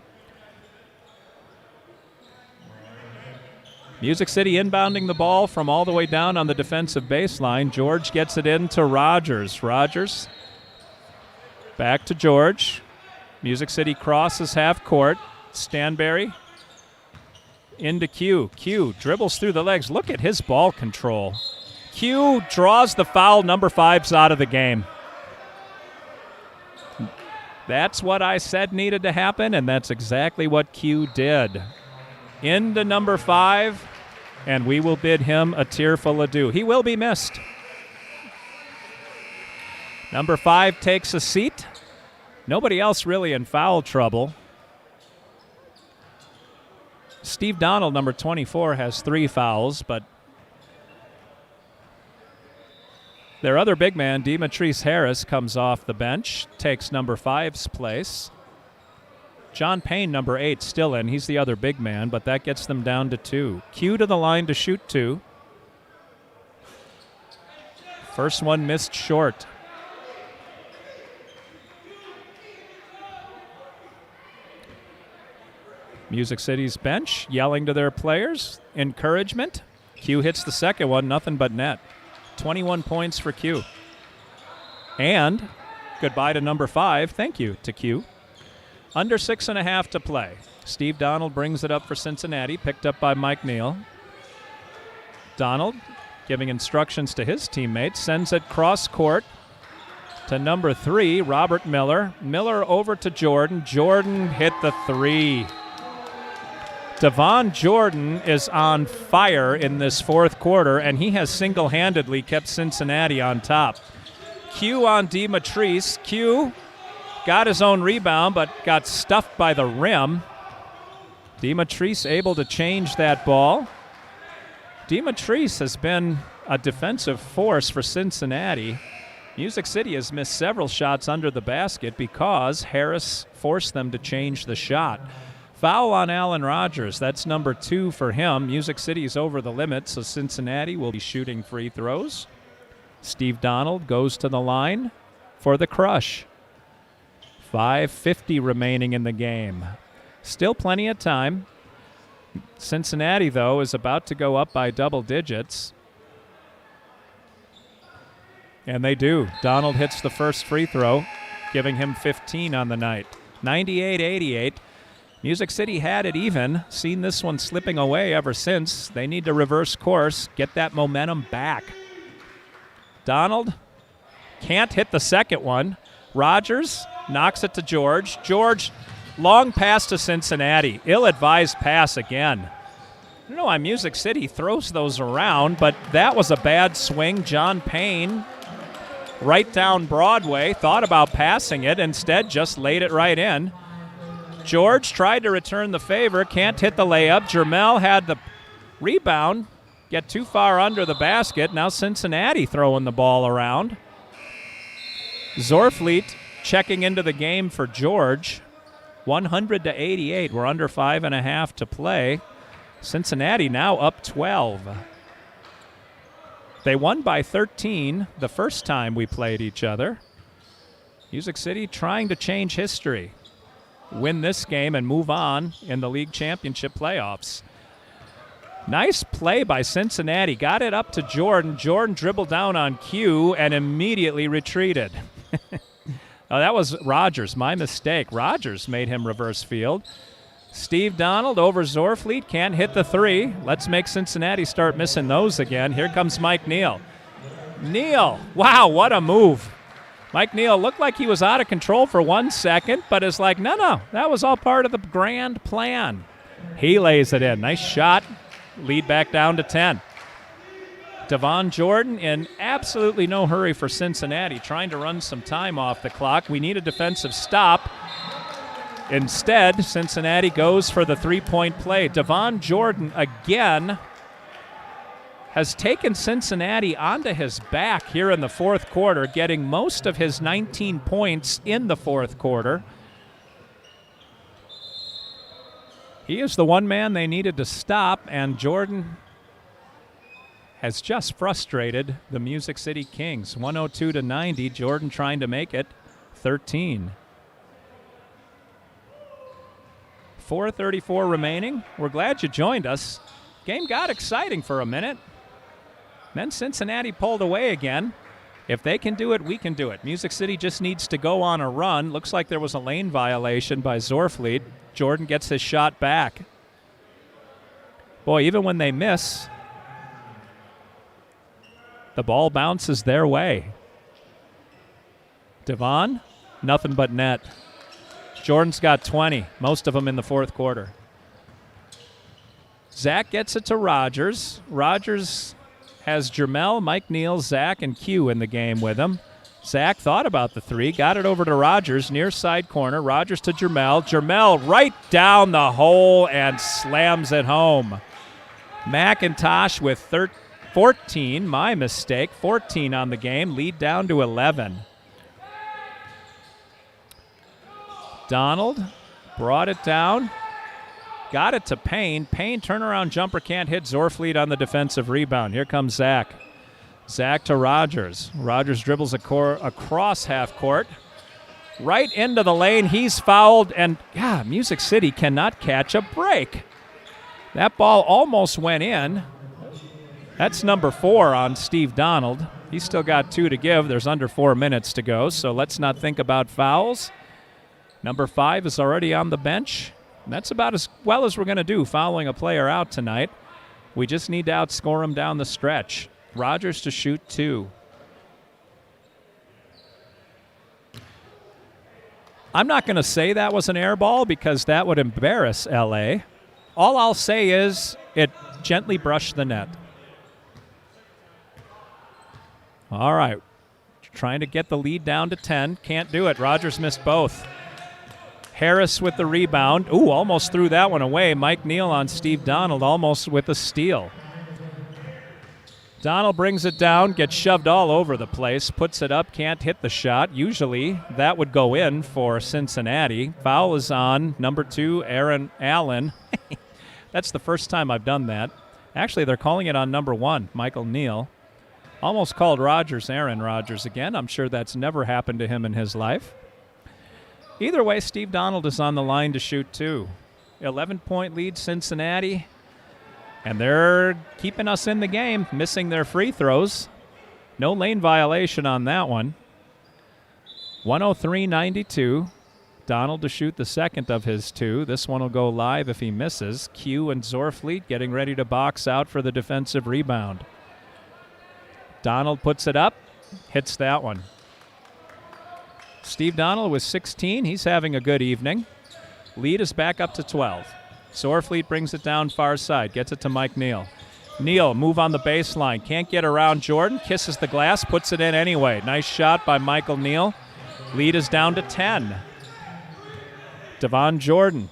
Music City inbounding the ball from all the way down on the defensive baseline. George gets it into Rogers. Rogers back to George. Music City crosses half court. Stanberry into Q. Q dribbles through the legs. Look at his ball control. Q draws the foul. Number 5's out of the game. That's what I said needed to happen, and that's exactly what Q did. Into number 5, and we will bid him a tearful adieu. He will be missed. Number 5 takes a seat. Nobody else really in foul trouble. Steve Donald, number 24, has 3 fouls, but their other big man, Demetrice Harris, comes off the bench, takes number 5's place. John Payne, number 8, still in. He's the other big man, but that gets them down to 2. Q to the line to shoot 2. First one missed short. Music City's bench yelling to their players. Encouragement. Q hits the second one, nothing but net. 21 points for Q. And goodbye to number 5. Thank you to Q. Under 6.5 to play. Steve Donald brings it up for Cincinnati, picked up by Mike Neal. Donald, giving instructions to his teammates, sends it cross court to number 3, Robert Miller. Miller over to Jordan. Jordan hit the 3. Devon Jordan is on fire in this fourth quarter, and he has single-handedly kept Cincinnati on top. Q on DeMatrice. Q got his own rebound, but got stuffed by the rim. DeMatrice able to change that ball. DeMatrice has been a defensive force for Cincinnati. Music City has missed several shots under the basket because Harris forced them to change the shot. Foul on Allen Rogers. That's number 2 for him. Music City's over the limit, so Cincinnati will be shooting free throws. Steve Donald goes to the line for the crush. 5:50 remaining in the game. Still plenty of time. Cincinnati, though, is about to go up by double digits. And they do. Donald hits the first free throw, giving him 15 on the night. 98-88. Music City had it even. Seen this one slipping away ever since. They need to reverse course, get that momentum back. Donald can't hit the second one. Rogers knocks it to George. George, long pass to Cincinnati. Ill-advised pass again. I don't know why Music City throws those around, but that was a bad swing. John Payne, right down Broadway, thought about passing it. Instead, just laid it right in. George tried to return the favor, can't hit the layup. Jermel had the rebound, get too far under the basket. Now Cincinnati throwing the ball around. Zorfleet checking into the game for George. 100-88. We're under 5.5 to play. Cincinnati now up 12. They won by 13 the first time we played each other. Music City trying to change history. Win this game and move on in the league championship playoffs. Nice play by Cincinnati. Got it up to Jordan. Jordan dribbled down on Q and immediately retreated. Oh, that was Rogers. My mistake. Rogers made him reverse field. Steve Donald over Zorfleet. Can't hit the 3. Let's make Cincinnati start missing those again. Here comes Mike Neal. Neal. Wow, what a move. Mike Neal looked like he was out of control for 1 second, but is like, no, that was all part of the grand plan. He lays it in. Nice shot. Lead back down to 10. Devon Jordan in absolutely no hurry for Cincinnati, trying to run some time off the clock. We need a defensive stop. Instead, Cincinnati goes for the three-point play. Devon Jordan again has taken Cincinnati onto his back here in the fourth quarter, getting most of his 19 points in the fourth quarter. He is the one man they needed to stop, and Jordan has just frustrated the Music City Kings. 102-90, Jordan trying to make it 13. 4:34 remaining. We're glad you joined us. Game got exciting for a minute. Then Cincinnati pulled away again. If they can do it, we can do it. Music City just needs to go on a run. Looks like there was a lane violation by Zorfleet. Jordan gets his shot back. Boy, even when they miss, the ball bounces their way. Devon, nothing but net. Jordan's got 20, most of them in the fourth quarter. Zach gets it to Rogers. Rogers has Jermel, Mike Neal, Zach, and Q in the game with him. Zach thought about the 3, got it over to Rogers, near side corner. Rogers to Jermel. Jermel right down the hole and slams it home. McIntosh with 14, my mistake, 14 on the game, lead down to 11. Donald brought it down, got it to Payne. Payne turnaround jumper can't hit Zorfleet on the defensive rebound. Here comes Zach. Zach to Rogers. Rogers dribbles across half court. Right into the lane. He's fouled, and Music City cannot catch a break. That ball almost went in. That's number 4 on Steve Donald. He's still got 2 to give. There's under 4 minutes to go, so let's not think about fouls. Number 5 is already on the bench. And that's about as well as we're going to do, fouling a player out tonight. We just need to outscore him down the stretch. Rogers to shoot 2. I'm not going to say that was an air ball because that would embarrass L.A. All I'll say is it gently brushed the net. All right. Trying to get the lead down to 10. Can't do it. Rogers missed both. Harris with the rebound. Ooh, almost threw that one away. Mike Neal on Steve Donald, almost with a steal. Donald brings it down, gets shoved all over the place, puts it up, can't hit the shot. Usually that would go in for Cincinnati. Foul is on number 2, Aaron Allen. That's the first time I've done that. Actually, they're calling it on number 1, Michael Neal. Almost called Rogers Aaron Rodgers again. I'm sure that's never happened to him in his life. Either way, Steve Donald is on the line to shoot 2. 11-point lead, Cincinnati. And they're keeping us in the game, missing their free throws. No lane violation on that one. 103-92. Donald to shoot the second of his 2. This one will go live if he misses. Q and Zorfleet getting ready to box out for the defensive rebound. Donald puts it up, hits that one. Steve Donald with 16. He's having a good evening. Lead is back up to 12. Zorfleet brings it down far side, gets it to Mike Neal. Neal, move on the baseline. Can't get around Jordan. Kisses the glass, puts it in anyway. Nice shot by Michael Neal. Lead is down to 10. Devon Jordan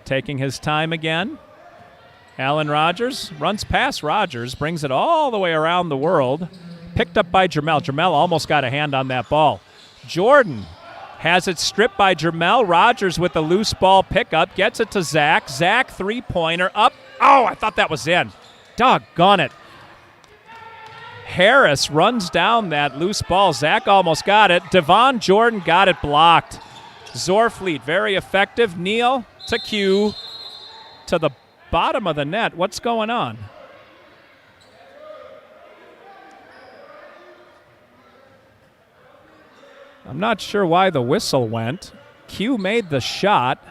taking his time again. Alan Rogers runs past Rogers, brings it all the way around the world. Picked up by Jermel. Jermel almost got a hand on that ball. Jordan has it stripped by Jermel. Rogers with the loose ball pickup. Gets it to Zach. Zach, three-pointer up. Oh, I thought that was in. Doggone it. Harris runs down that loose ball. Zach almost got it. Devon Jordan got it blocked. Zorfleet, very effective. Neal to Q to the bottom of the net. What's going on? I'm not sure why the whistle went. Q made the shot.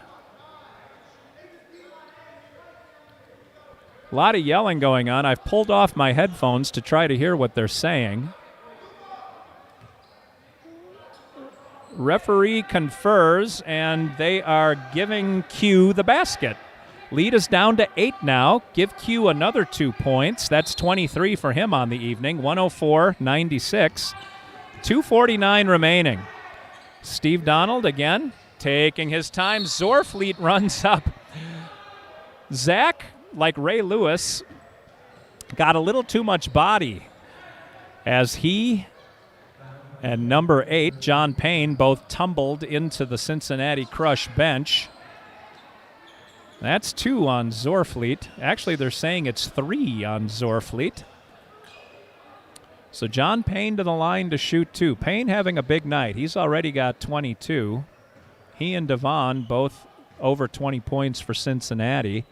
A lot of yelling going on. I've pulled off my headphones to try to hear what they're saying. Referee confers, and they are giving Q the basket. Lead is down to 8 now. Give Q another 2 points. That's 23 for him on the evening. 104-96. 2:49 remaining. Steve Donald again taking his time. Zorfleet runs up. Zach, like Ray Lewis, got a little too much body as he and number 8, John Payne, both tumbled into the Cincinnati Crush bench. That's 2 on Zorfleet. Actually, they're saying it's 3 on Zorfleet. So John Payne to the line to shoot 2. Payne having a big night. He's already got 22. He and Devon both over 20 points for Cincinnati.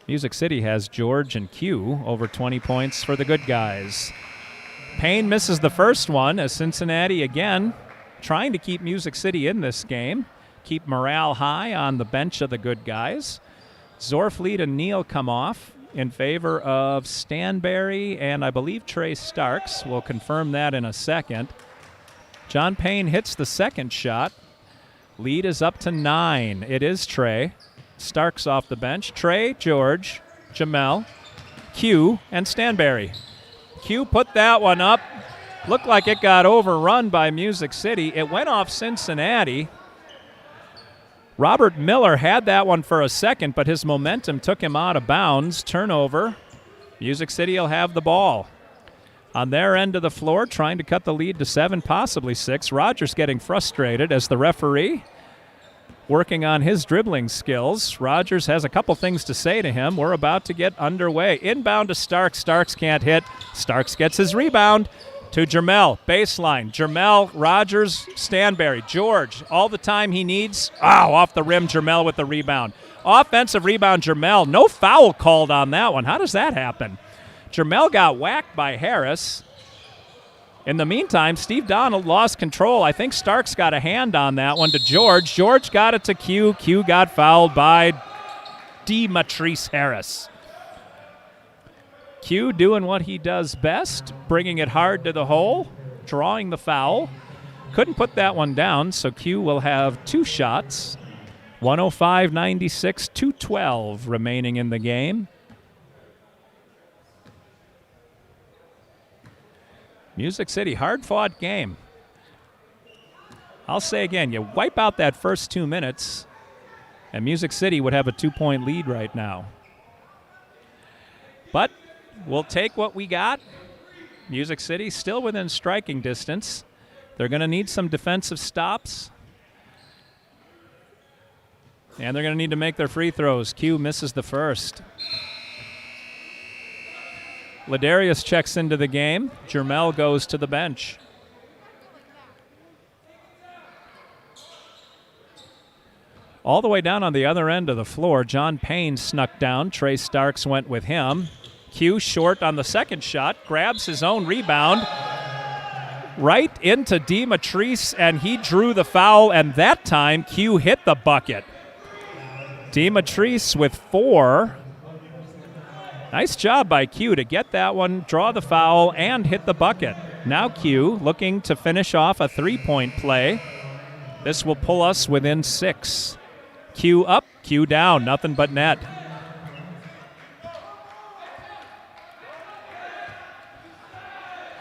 Music City has George and Q over 20 points for the good guys. Payne misses the first one as Cincinnati again trying to keep Music City in this game. Keep morale high on the bench of the good guys. Zorfleet and Neal come off in favor of Stanberry and I believe Trey Starks. We'll confirm that in a second. John Payne hits the second shot. Lead is up to 9. It is Trey. Starks off the bench. Trey, George, Jamel, Q, and Stanberry. Q put that one up. Looked like it got overrun by Music City. It went off Cincinnati. Robert Miller had that one for a second, but his momentum took him out of bounds. Turnover. Music City will have the ball. On their end of the floor, trying to cut the lead to 7, possibly 6. Rogers getting frustrated as the referee working on his dribbling skills. Rogers has a couple things to say to him. We're about to get underway. Inbound to Starks. Starks can't hit. Starks gets his rebound. to Jermel, baseline. Jermel, Rogers, Stanberry, George, all the time he needs. Off the rim, Jermel with the rebound. Offensive rebound, Jermel. No foul called on that one. How does that happen? Jermel got whacked by Harris. In the meantime, Steve Donald lost control. I think Starks got a hand on that one to George. George got it to Q. Q got fouled by Demetrice Harris. Q doing what he does best, bringing it hard to the hole, drawing the foul. Couldn't put that one down, so Q will have 2 shots. 105-96, 2:12 remaining in the game. Music City, hard-fought game. I'll say again, you wipe out that first 2 minutes, and Music City would have a 2-point lead right now. But we'll take what we got. Music City still within striking distance. They're going to need some defensive stops. And they're going to need to make their free throws. Q misses the first. Ladarius checks into the game. Jermel goes to the bench. All the way down on the other end of the floor, John Payne snuck down. Trey Starks went with him. Q short on the second shot, grabs his own rebound right into Demetrice, and he drew the foul, and that time Q hit the bucket. Demetrice with 4. Nice job by Q to get that one, draw the foul, and hit the bucket. Now Q looking to finish off a 3-point play. This will pull us within 6. Q up, Q down, nothing but net.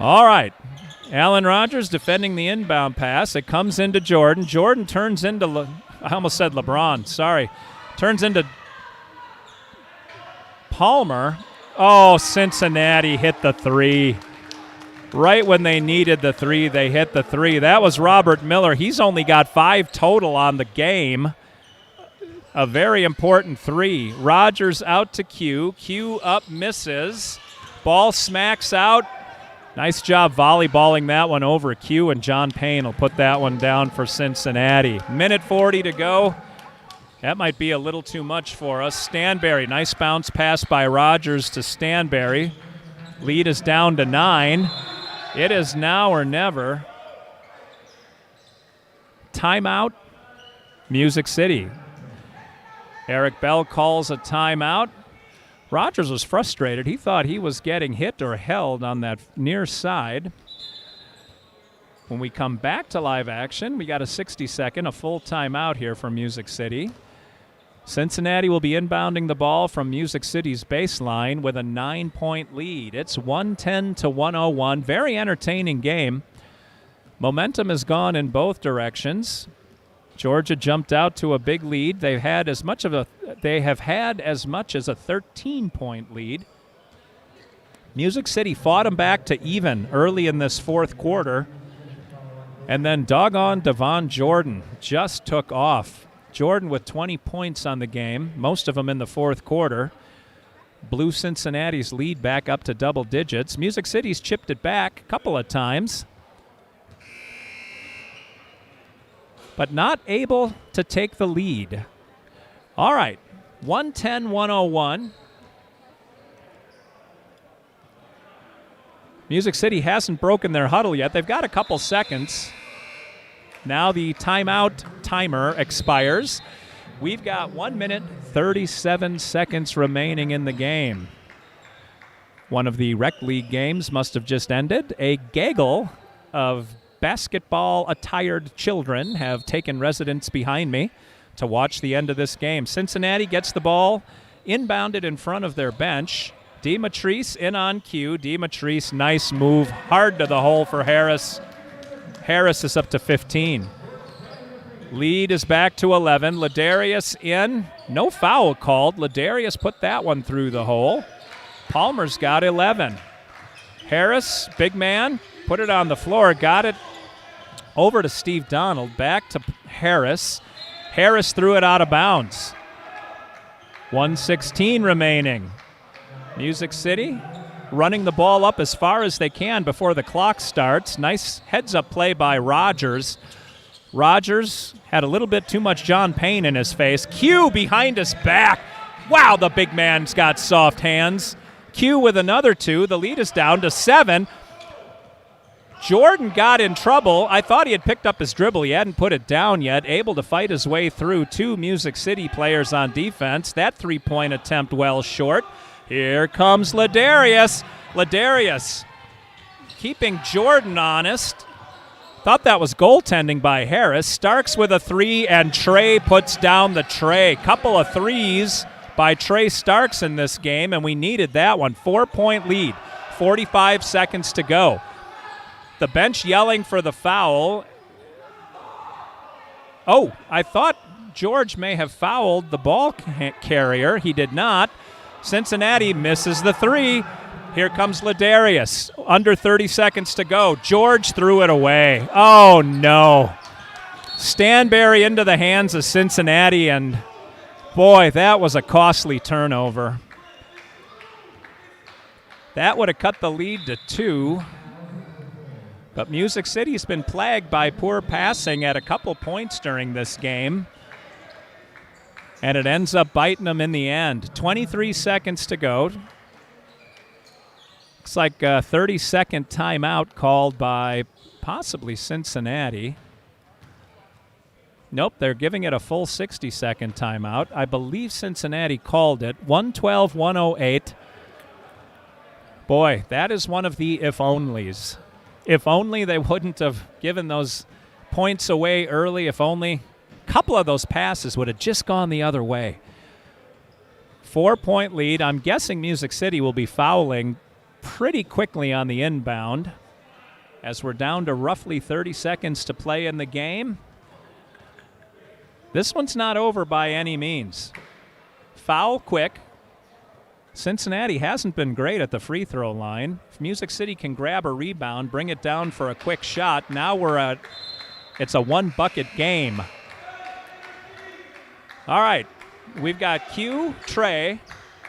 All right, Allen Rogers defending the inbound pass. It comes into Jordan. Jordan turns into, I almost said LeBron, sorry. Turns into Palmer. Oh, Cincinnati hit the 3. Right when they needed the 3, they hit the 3. That was Robert Miller. He's only got 5 total on the game. A very important 3. Rogers out to Q. Q up, misses. Ball smacks out. Nice job volleyballing that one over Q, and John Payne will put that one down for Cincinnati. Minute 40 to go. That might be a little too much for us. Stanberry, nice bounce pass by Rogers to Stanberry. Lead is down to 9. It is now or never. Timeout, Music City. Eric Bell calls a timeout. Rogers was frustrated. He thought he was getting hit or held on that near side. When we come back to live action, we got a 60-second, a full timeout here from Music City. Cincinnati will be inbounding the ball from Music City's baseline with a 9-point lead. It's 110-101. Very entertaining game. Momentum has gone in both directions. Georgia jumped out to a big lead. They have had as much as a 13-point lead. Music City fought them back to even early in this fourth quarter. And then doggone Devon Jordan just took off. Jordan with 20 points on the game, most of them in the fourth quarter, blew Cincinnati's lead back up to double digits. Music City's chipped it back a couple of times, but not able to take the lead. All right, 110-101. Music City hasn't broken their huddle yet. They've got a couple seconds. Now the timeout timer expires. We've got 1 minute, 37 seconds remaining in the game. One of the rec league games must have just ended. A gaggle of basketball-attired children have taken residence behind me to watch the end of this game. Cincinnati gets the ball inbounded in front of their bench. Demetrice in on cue. Demetrice, nice move, hard to the hole for Harris. Harris is up to 15. Lead is back to 11. Ladarius in. No foul called. Ladarius put that one through the hole. Palmer's got 11. Harris, big man, put it on the floor, got it over to Steve Donald, back to Harris. Harris threw it out of bounds. 1:16 remaining. Music City running the ball up as far as they can before the clock starts. Nice heads-up play by Rogers. Rogers had a little bit too much John Payne in his face. Q behind his back. Wow, the big man's got soft hands. Q with another 2. The lead is down to 7. Jordan got in trouble. I thought he had picked up his dribble. He hadn't put it down yet. Able to fight his way through 2 Music City players on defense. That 3-point attempt well short. Here comes Ladarius. Ladarius keeping Jordan honest. Thought that was goaltending by Harris. Starks with a 3, and Trey puts down the tray. Couple of threes by Trey Starks in this game, and we needed that one. 4-point lead, 45 seconds to go. The bench yelling for the foul. Oh, I thought George may have fouled the ball carrier. He did not. Cincinnati misses the 3. Here comes Ladarius. Under 30 seconds to go. George threw it away. Oh, no. Stanberry into the hands of Cincinnati, and boy, that was a costly turnover. That would have cut the lead to 2. But Music City's been plagued by poor passing at a couple points during this game. And it ends up biting them in the end. 23 seconds to go. Looks like a 30-second timeout called by possibly Cincinnati. Nope, they're giving it a full 60-second timeout. I believe Cincinnati called it. 112-108. Boy, that is one of the if-onlys. If only they wouldn't have given those points away early. If only a couple of those passes would have just gone the other way. 4-point lead. I'm guessing Music City will be fouling pretty quickly on the inbound as we're down to roughly 30 seconds to play in the game. This one's not over by any means. Foul quick. Cincinnati hasn't been great at the free throw line. If Music City can grab a rebound, bring it down for a quick shot, now it's a 1-bucket game. All right, we've got Q, Trey,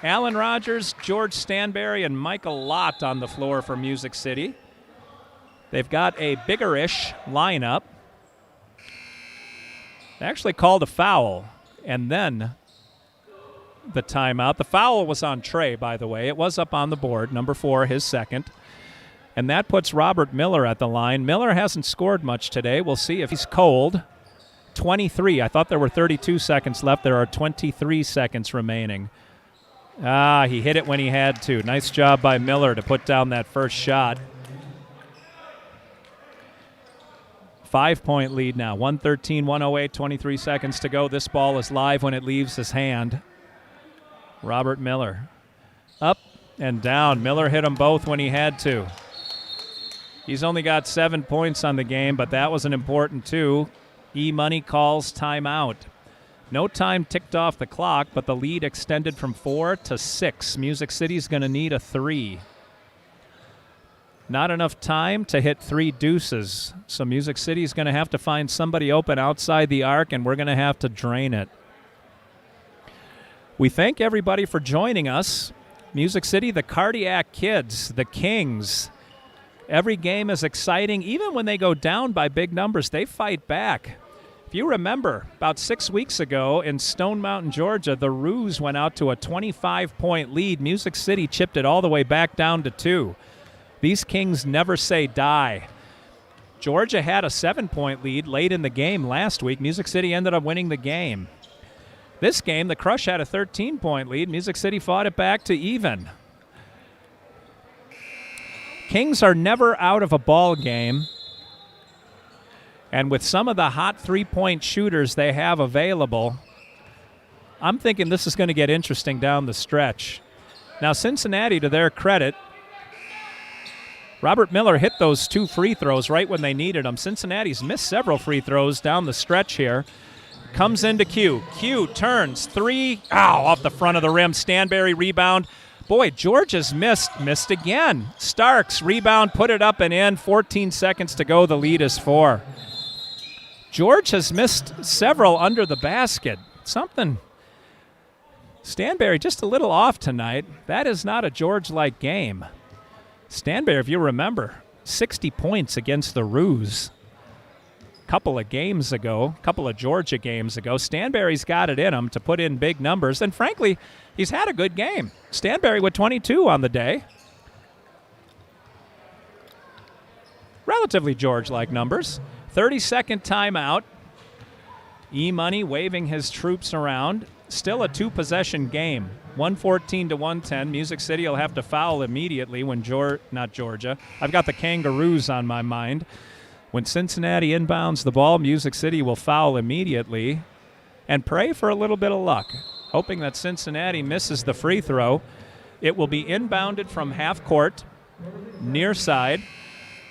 Alan Rogers, George Stanberry, and Michael Lott on the floor for Music City. They've got a bigger-ish lineup. They actually called a foul, and then the timeout. The foul was on Trey, by the way. It was up on the board, number 4, his second. And that puts Robert Miller at the line. Miller hasn't scored much today. We'll see if he's cold. 23. I thought there were 32 seconds left. There are 23 seconds remaining. He hit it when he had to. Nice job by Miller to put down that first shot. 5-point lead now. 113-108, 23 seconds to go. This ball is live when it leaves his hand. Robert Miller. Up and down. Miller hit them both when he had to. He's only got 7 points on the game, but that was an important 2. E-Money calls timeout. No time ticked off the clock, but the lead extended from 4 to 6. Music City's going to need a 3. Not enough time to hit 3 deuces, so Music City's going to have to find somebody open outside the arc, and we're going to have to drain it. We thank everybody for joining us. Music City, the Cardiac Kids, the Kings. Every game is exciting. Even when they go down by big numbers, they fight back. If you remember, about 6 weeks ago in Stone Mountain, Georgia, the Roos went out to a 25-point lead. Music City chipped it all the way back down to 2. These Kings never say die. Georgia had a 7-point lead late in the game last week. Music City ended up winning the game. This game, the Crush had a 13-point lead. Music City fought it back to even. Kings are never out of a ball game. And with some of the hot 3-point shooters they have available, I'm thinking this is going to get interesting down the stretch. Now, Cincinnati, to their credit, Robert Miller hit those 2 free throws right when they needed them. Cincinnati's missed several free throws down the stretch here. Comes into Q. Q turns 3. Off the front of the rim. Stanberry rebound. Boy, George has missed again. Starks rebound, put it up and in. 14 seconds to go. The lead is 4. George has missed several under the basket. Something. Stanberry just a little off tonight. That is not a George-like game. Stanberry, if you remember, 60 points against the Roos couple of Georgia games ago. Stanberry's got it in him to put in big numbers, and frankly, he's had a good game. Stanberry with 22 on the day. Relatively George-like numbers. 30-second timeout. E-Money waving his troops around. Still a two-possession game. 114 to 110. Music City will have to foul immediately when not Georgia. I've got the Kangaroos on my mind. When Cincinnati inbounds the ball, Music City will foul immediately and pray for a little bit of luck, hoping that Cincinnati misses the free throw. It will be inbounded from half court, near side.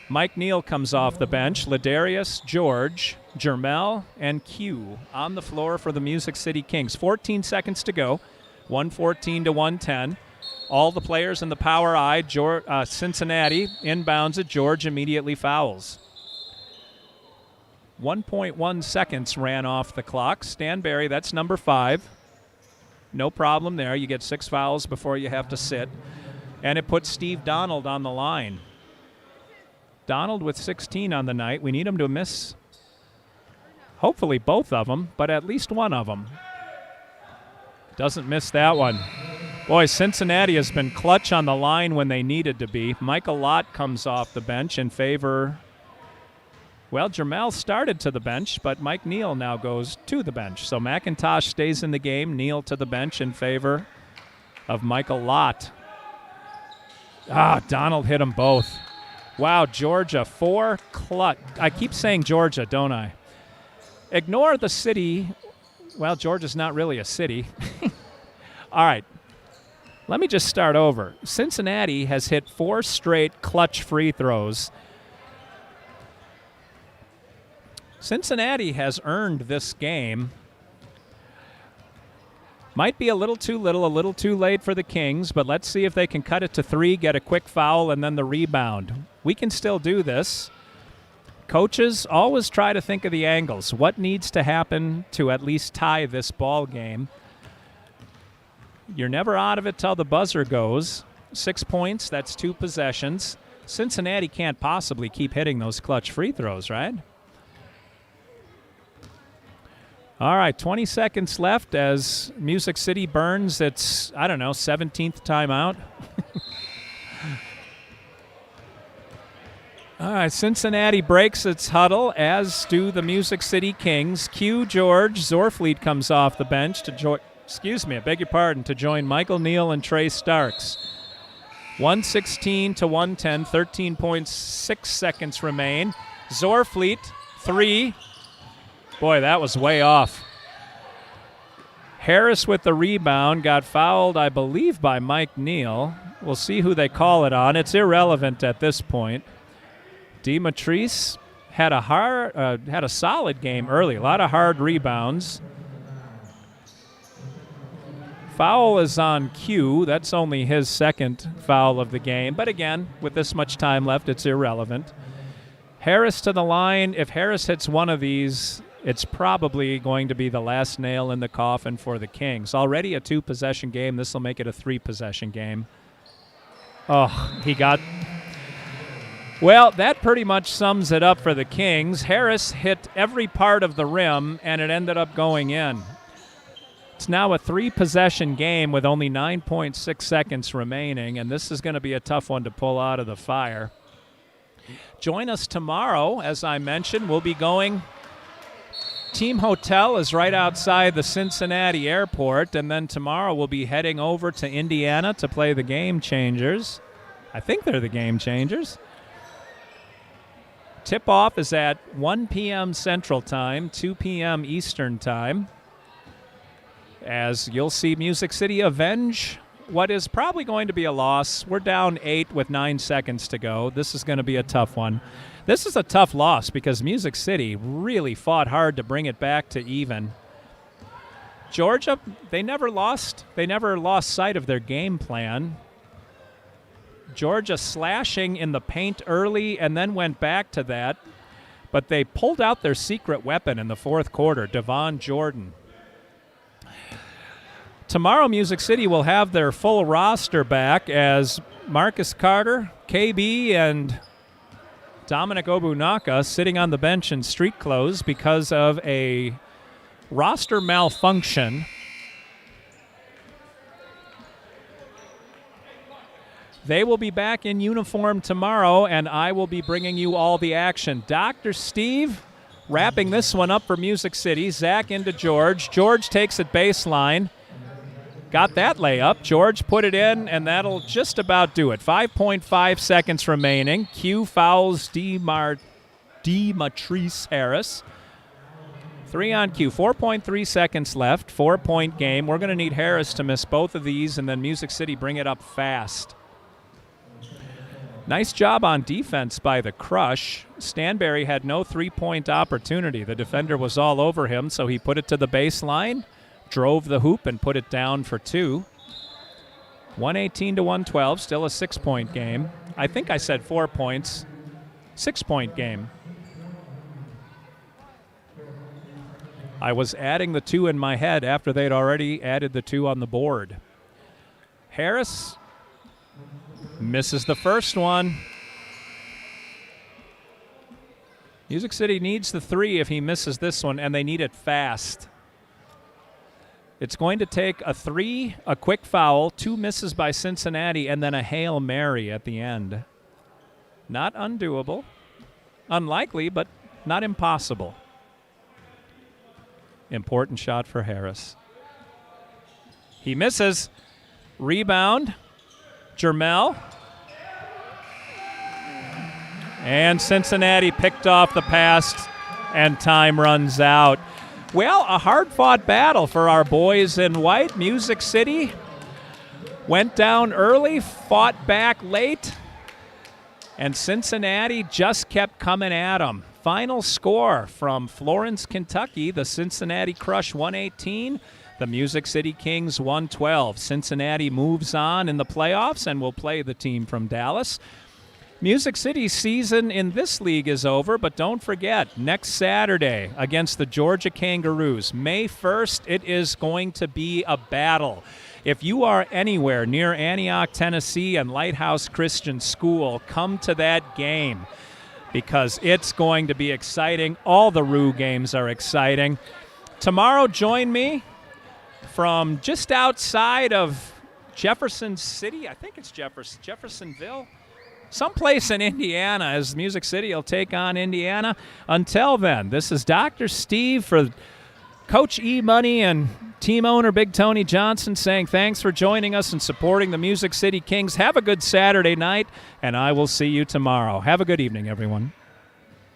Mike Neal comes off the bench. Ladarius, George, Jermel, and Q on the floor for the Music City Kings. 14 seconds to go, 114 to 110. All the players in the power I. Cincinnati inbounds it. George immediately fouls. 1.1 seconds ran off the clock. Stanberry, that's number 5. No problem there. You get 6 fouls before you have to sit. And it puts Steve Donald on the line. Donald with 16 on the night. We need him to miss, hopefully both of them, but at least one of them. Doesn't miss that one. Boy, Cincinnati has been clutch on the line when they needed to be. Michael Lott comes off the bench in favor. Well, Jermel started to the bench, but Mike Neal now goes to the bench. So McIntosh stays in the game. Neal to the bench in favor of Michael Lott. Donald hit them both. Wow, Georgia, 4 clutch. I keep saying Georgia, don't I? Ignore the city. Well, Georgia's not really a city. All right, let me just start over. Cincinnati has hit 4 straight clutch free throws. Cincinnati has earned this game. Might be a little too little, a little too late for the Kings, but let's see if they can cut it to 3, get a quick foul, and then the rebound. We can still do this. Coaches always try to think of the angles. What needs to happen to at least tie this ball game? You're never out of it till the buzzer goes. 6 points, that's 2 possessions. Cincinnati can't possibly keep hitting those clutch free throws, right? All right, 20 seconds left as Music City burns its, 17th timeout. All right, Cincinnati breaks its huddle, as do the Music City Kings. Q George Zorfleet comes off the bench to join, to join Michael Neal and Trey Starks. 116 to 110, 13.6 seconds remain. Zorfleet, 3. Boy, that was way off. Harris with the rebound, got fouled, I believe, by Mike Neal. We'll see who they call it on. It's irrelevant at this point. Demetrice had a solid game early. A lot of hard rebounds. Foul is on Q. That's only his second foul of the game. But again, with this much time left, it's irrelevant. Harris to the line. If Harris hits one of these, it's probably going to be the last nail in the coffin for the Kings. Already a 2-possession game. This will make it a 3-possession game. Oh, he got... Well, that pretty much sums it up for the Kings. Harris hit every part of the rim, and it ended up going in. It's now a 3-possession game with only 9.6 seconds remaining, and this is going to be a tough one to pull out of the fire. Join us tomorrow. As I mentioned, we'll be going... Team Hotel is right outside the Cincinnati airport, and then tomorrow we'll be heading over to Indiana to play the Game Changers. I think they're the Game Changers. Tip-off is at 1 p.m. Central Time, 2 p.m. Eastern Time, as you'll see Music City avenge what is probably going to be a loss. We're down 8 with 9 seconds to go. This is going to be a tough one. This is a tough loss because Music City really fought hard to bring it back to even. Georgia, they never lost sight of their game plan. Georgia slashing in the paint early and then went back to that, but they pulled out their secret weapon in the fourth quarter, Devon Jordan. Tomorrow, Music City will have their full roster back as Marcus Carter, KB, and Dominic Obunaka sitting on the bench in street clothes because of a roster malfunction. They will be back in uniform tomorrow, and I will be bringing you all the action. Dr. Steve wrapping this one up for Music City. Zach into George. George takes it baseline. Got that layup. George put it in, and that'll just about do it. 5.5 seconds remaining. Q fouls Demetrice Harris. 3 on Q. 4.3 seconds left. 4-point game. We're going to need Harris to miss both of these, and then Music City bring it up fast. Nice job on defense by the Crush. Stanberry had no three-point opportunity. The defender was all over him, so he put it to the baseline, drove the hoop, and put it down for 2. 118 to 112, still a 6-point game. I think I said 4 points. 6-point game. I was adding the 2 in my head after they'd already added the 2 on the board. Harris misses the first one. Music City needs the 3 if he misses this one, and they need it fast. It's going to take a 3, a quick foul, 2 misses by Cincinnati, and then a Hail Mary at the end. Not undoable. Unlikely, but not impossible. Important shot for Harris. He misses. Rebound. Jermel. And Cincinnati picked off the pass, and time runs out. Well, a hard-fought battle for our boys in white. Music City went down early, fought back late, and Cincinnati just kept coming at them. Final score from Florence, Kentucky, the Cincinnati Crush 118. The Music City Kings 112. Cincinnati moves on in the playoffs and will play the team from Dallas. Music City's season in this league is over, but don't forget, next Saturday against the Georgia Kangaroos, May 1st, it is going to be a battle. If you are anywhere near Antioch, Tennessee and Lighthouse Christian School, come to that game because it's going to be exciting. All the Roo games are exciting. Tomorrow, join me from just outside of Jefferson City. I think it's Jeffersonville. Someplace in Indiana, as Music City will take on Indiana. Until then, this is Dr. Steve for Coach E-Money and team owner Big Tony Johnson saying thanks for joining us and supporting the Music City Kings. Have a good Saturday night, and I will see you tomorrow. Have a good evening, everyone.